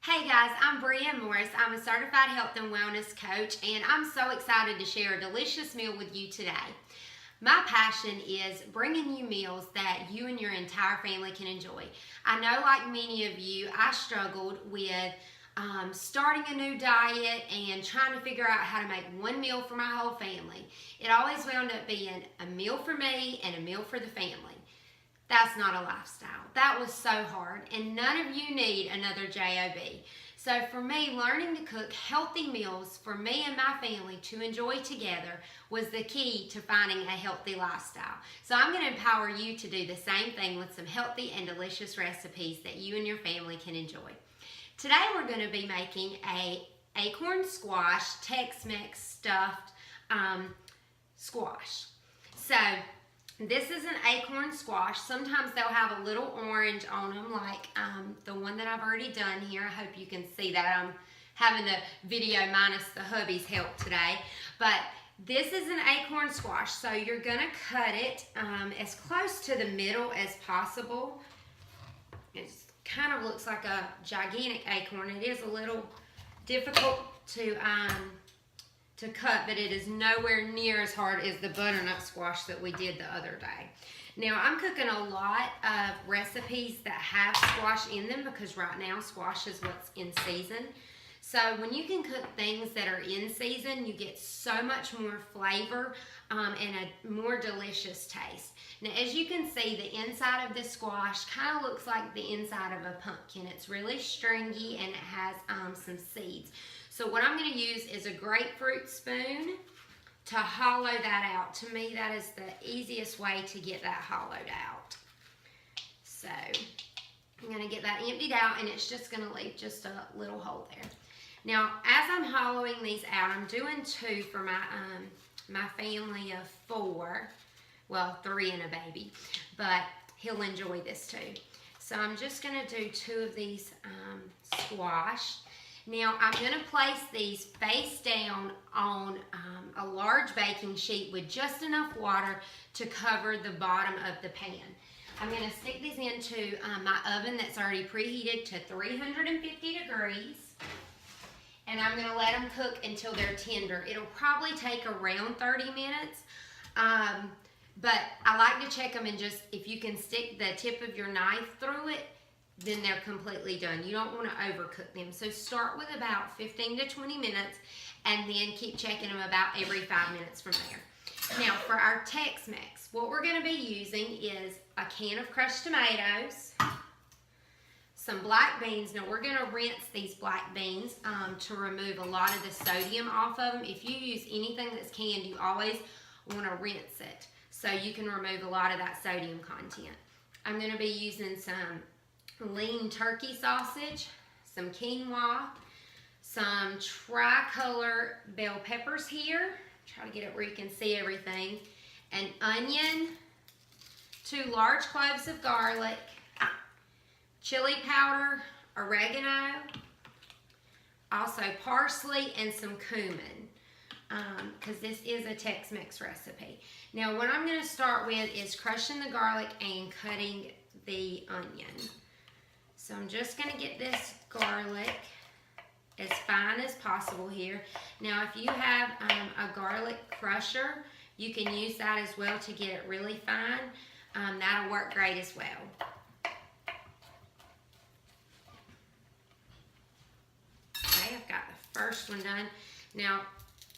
Hey guys, I'm Brianne Morris. I'm a certified health and wellness coach, and I'm so excited to share a delicious meal with you today. My passion is bringing you meals that you and your entire family can enjoy. I know, like many of you, I struggled with starting a new diet and trying to figure out how to make one meal for my whole family. It always wound up being a meal for me and a meal for the family. That's not a lifestyle. That was so hard, and none of you need another job. So for me, learning to cook healthy meals for me and my family to enjoy together was the key to finding a healthy lifestyle. So I'm going to empower you to do the same thing with some healthy and delicious recipes that you and your family can enjoy. Today we're going to be making a acorn squash, Tex Mex stuffed squash. So this is an acorn squash. Sometimes they'll have a little orange on them, like the one that I've already done here. I hope you can see that. I'm having a video minus the hubby's help today. But this is an acorn squash, so you're going to cut it as close to the middle as possible. It kind of looks like a gigantic acorn. It is a little difficult to cut, but it is nowhere near as hard as the butternut squash that we did the other day. Now, I'm cooking a lot of recipes that have squash in them because right now squash is what's in season. So when you can cook things that are in season, you get so much more flavor and a more delicious taste. Now, as you can see, the inside of this squash kind of looks like the inside of a pumpkin. It's really stringy and it has some seeds. So what I'm going to use is a grapefruit spoon to hollow that out. To me, that is the easiest way to get that hollowed out. So I'm going to get that emptied out, and it's just going to leave just a little hole there. Now, as I'm hollowing these out, I'm doing two for my family of 4. Well, 3 and a baby, but he'll enjoy this too. So I'm just going to do 2 of these squash. Now, I'm going to place these face down on a large baking sheet with just enough water to cover the bottom of the pan. I'm going to stick these into my oven that's already preheated to 350 degrees. And I'm going to let them cook until they're tender. It'll probably take around 30 minutes. But I like to check them, and just, if you can stick the tip of your knife through it, then they're completely done. You don't want to overcook them. So start with about 15 to 20 minutes and then keep checking them about every 5 minutes from there. Now, for our Tex Mex, what we're going to be using is a can of crushed tomatoes, some black beans. Now, we're going to rinse these black beans to remove a lot of the sodium off of them. If you use anything that's canned, you always want to rinse it so you can remove a lot of that sodium content. I'm going to be using some lean turkey sausage, some quinoa, some tricolor bell peppers here. Try to get it where you can see everything. An onion, 2 large cloves of garlic, chili powder, oregano, also parsley, and some cumin, because this is a Tex-Mex recipe. Now, what I'm going to start with is crushing the garlic and cutting the onion. So I'm just going to get this garlic as fine as possible here. Now, if you have a garlic crusher, you can use that as well to get it really fine. That'll work great as well. Okay, I've got the first one done. Now,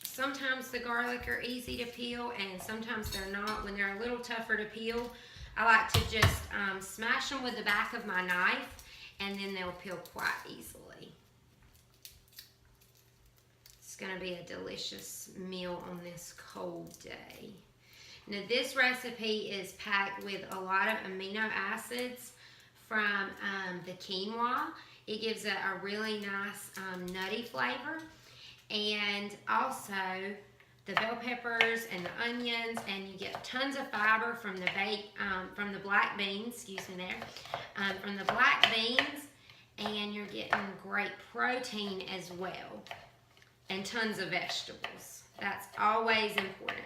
sometimes the garlic are easy to peel and sometimes they're not. When they're a little tougher to peel, I like to just smash them with the back of my knife, and then they'll peel quite easily. It's going to be a delicious meal on this cold day. Now, this recipe is packed with a lot of amino acids from the quinoa. It gives it a really nice nutty flavor. And also the bell peppers and the onions, and you get tons of fiber from the black beans, from the black beans, and you're getting great protein as well, and tons of vegetables. That's always important.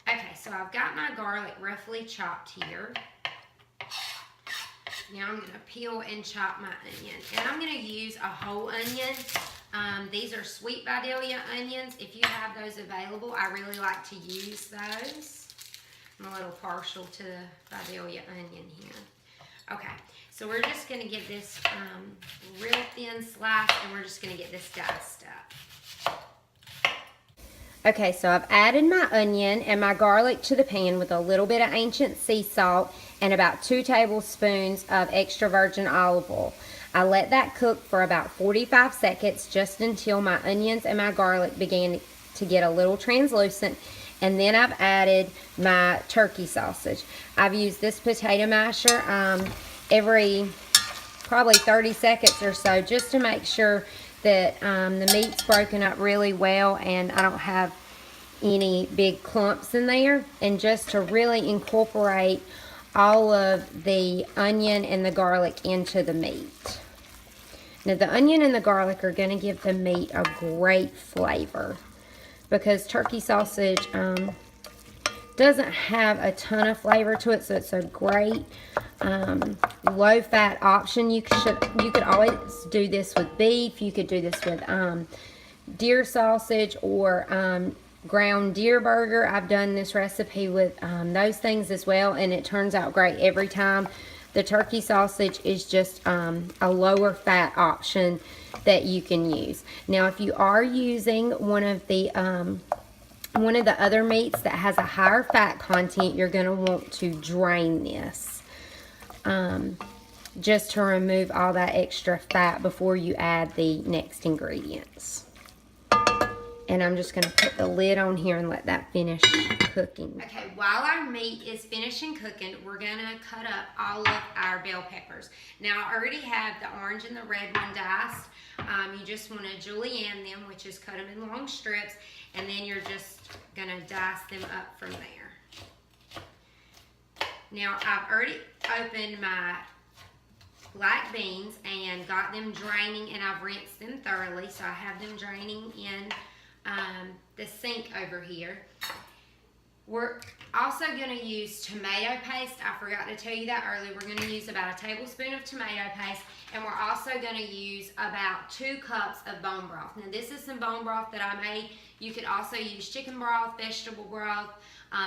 Okay, so I've got my garlic roughly chopped here. Now I'm going to peel and chop my onion. And I'm going to use a whole onion. These are sweet Vidalia onions. If you have those available, I really like to use those. I'm a little partial to the Vidalia onion here. Okay, so we're just going to get this real thin slice, and we're just going to get this diced up. Okay, so I've added my onion and my garlic to the pan with a little bit of ancient sea salt and about 2 tablespoons of extra virgin olive oil. I let that cook for about 45 seconds just until my onions and my garlic began to get a little translucent, and then I've added my turkey sausage. I've used this potato masher every probably 30 seconds or so just to make sure that the meat's broken up really well and I don't have any big clumps in there, and just to really incorporate all of the onion and the garlic into the meat. Now the onion and the garlic are going to give the meat a great flavor because turkey sausage doesn't have a ton of flavor to it, so it's a great low fat option. You could always do this with beef. You could do this with deer sausage or ground deer burger. I've done this recipe with those things as well, and it turns out great every time. The turkey sausage is just a lower fat option that you can use. Now if you are using one of the other meats that has a higher fat content, you're going to want to drain this just to remove all that extra fat before you add the next ingredients. And I'm just going to put the lid on here and let that finish cooking. Okay, while our meat is finishing cooking, we're going to cut up all of our bell peppers. Now, I already have the orange and the red one diced. You just want to julienne them, which is cut them in long strips, and then you're just going to dice them up from there. Now, I've already opened my black beans and got them draining, and I've rinsed them thoroughly, so I have them draining in the sink over here. We're also going to use tomato paste. I forgot to tell you that earlier. We're going to use about a tablespoon of tomato paste, and we're also going to use about 2 cups of bone broth. Now this is some bone broth that I made. You could also use chicken broth, vegetable broth,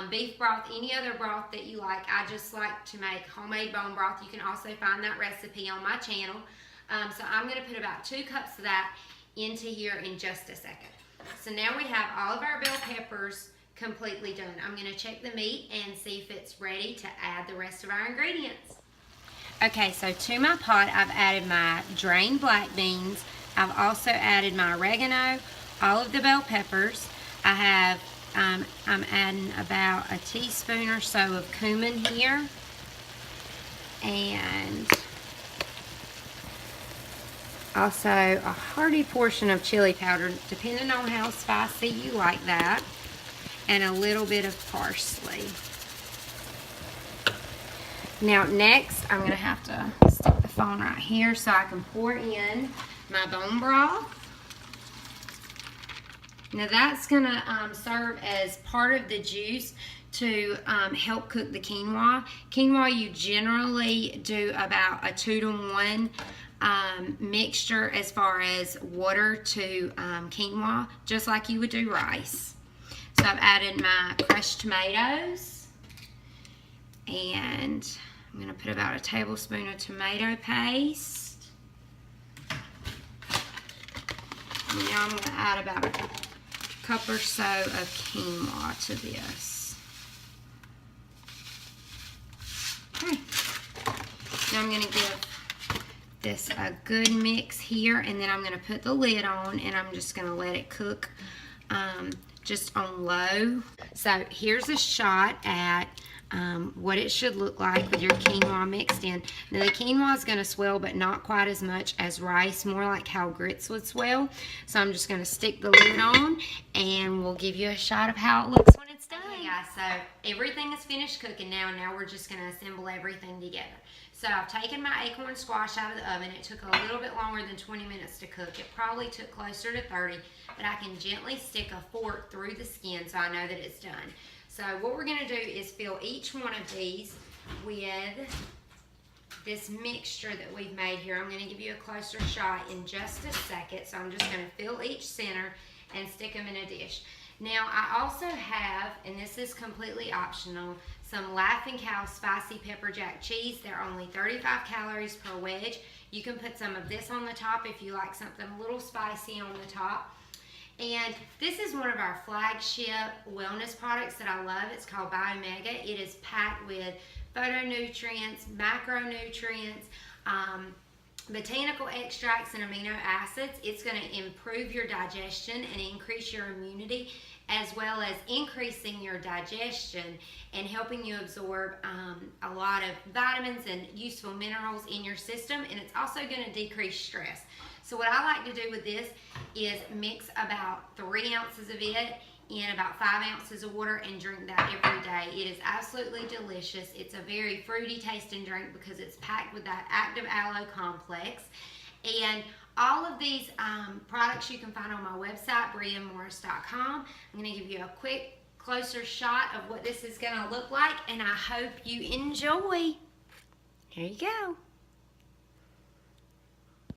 beef broth, any other broth that you like. I just like to make homemade bone broth. You can also find that recipe on my channel. So I'm going to put about 2 cups of that into here in just a second. So now we have all of our bell peppers completely done. I'm going to check the meat and see if it's ready to add the rest of our ingredients. Okay, so to my pot, I've added my drained black beans. I've also added my oregano, all of the bell peppers. I have, I'm adding about a teaspoon or so of cumin here. And also a hearty portion of chili powder, depending on how spicy you like that, and a little bit of parsley. Now next, I'm going to have to stick the phone right here so I can pour in my bone broth. Now that's going to serve as part of the juice to help cook the quinoa. Quinoa, you generally do about a 2-to-1 mixture as far as water to quinoa, just like you would do rice. So I've added my crushed tomatoes, and I'm going to put about a tablespoon of tomato paste. And now I'm going to add about a cup or so of quinoa to this. Okay. Now I'm going to give this a good mix here, and then I'm going to put the lid on, and I'm just going to let it cook just on low. So here's a shot at what it should look like with your quinoa mixed in. Now the quinoa is going to swell, but not quite as much as rice, more like how grits would swell. So I'm just going to stick the lid on, and we'll give you a shot of how it looks when it's done. Okay guys, so everything is finished cooking now, and now we're just going to assemble everything together. So I've taken my acorn squash out of the oven. It took a little bit longer than 20 minutes to cook. It probably took closer to 30, but I can gently stick a fork through the skin so I know that it's done. So what we're going to do is fill each one of these with this mixture that we've made here. I'm going to give you a closer shot in just a second. So I'm just going to fill each center and stick them in a dish. Now I also have, and this is completely optional, some Laughing Cow spicy pepper jack cheese. They're only 35 calories per wedge. You can put some of this on the top if you like something a little spicy on the top. And this is one of our flagship wellness products that I love. It's called Biomega. It is packed with phytonutrients, macronutrients, botanical extracts, and amino acids. It's going to improve your digestion and increase your immunity, as well as increasing your digestion and helping you absorb a lot of vitamins and useful minerals in your system. And it's also going to decrease stress. So what I like to do with this is mix about 3 ounces of it in about 5 ounces of water and drink that every day. It is absolutely delicious. It's a very fruity tasting drink because it's packed with that active aloe complex. And all of these products you can find on my website, briamorris.com. I'm going to give you a quick closer shot of what this is going to look like, and I hope you enjoy. Here you go.